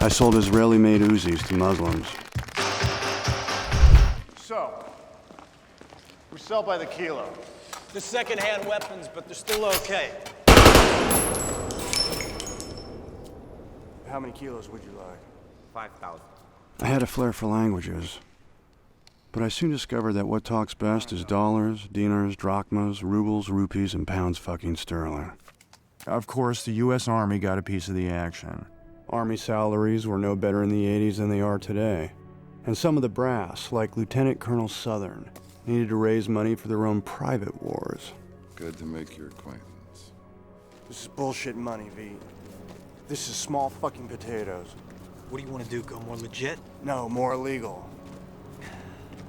I sold Israeli-made Uzis to Muslims. So, we sell by the kilo. They're second-hand weapons, but they're still okay. How many kilos would you like? 5,000. I had a flair for languages, but I soon discovered that what talks best is dollars, dinars, drachmas, rubles, rupees, and pounds fucking sterling. Of course, the U.S. Army got a piece of the action. Army salaries were no better in the 80s than they are today. And some of the brass, like Lieutenant Colonel Southern, needed to raise money for their own private wars. Good to make your acquaintance. This is bullshit money, V. This is small fucking potatoes. What do you want to do, go more legit? No, more illegal.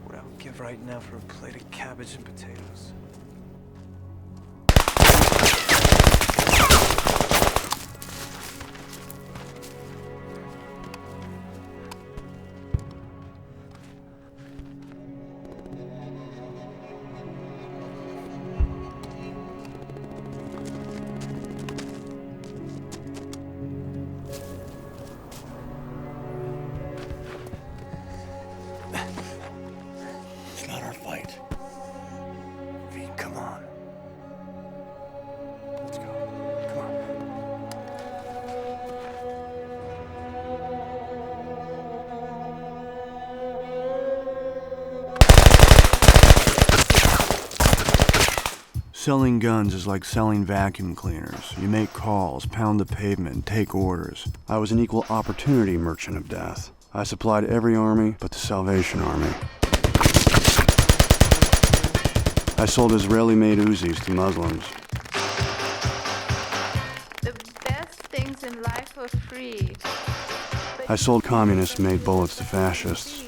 What I would give right now for a plate of cabbage and potatoes. It's not our fight. V, come on. Let's go. Come on. Selling guns is like selling vacuum cleaners. You make calls, pound the pavement, and take orders. I was an equal opportunity merchant of death. I supplied every army but the Salvation Army. I sold Israeli-made Uzis to Muslims. The best things in life are free. I sold communist-made bullets to fascists.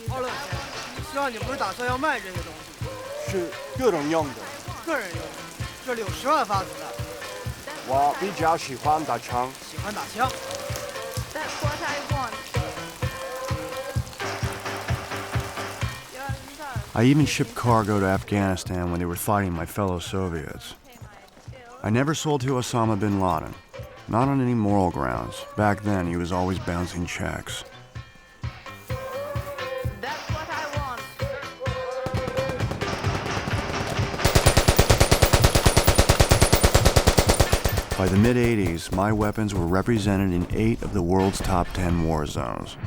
希望你不是打算要卖这些东西，是个人用的。个人用的。这里有10万发子弹，我比较喜欢打枪。喜欢打枪。 That's what I want. I even shipped cargo to Afghanistan when they were fighting my fellow Soviets. I never sold to Osama bin Laden, not on any moral grounds. Back then, he was always bouncing checks. That's what I want. By the mid-80s, my weapons were represented in 8 of the world's top 10 war zones.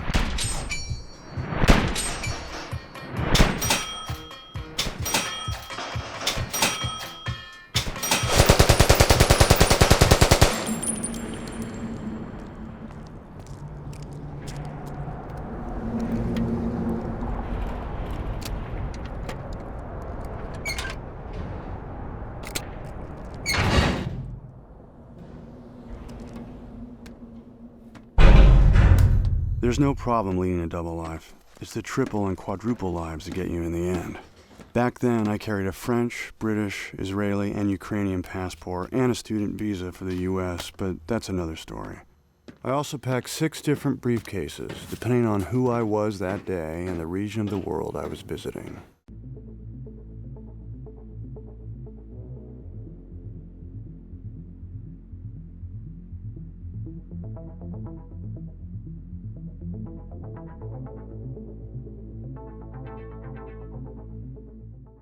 There's no problem leading a double life. It's the triple and quadruple lives that get you in the end. Back then, I carried a French, British, Israeli, and Ukrainian passport and a student visa for the US, but that's another story. I also packed 6 different briefcases, depending on who I was that day and the region of the world I was visiting.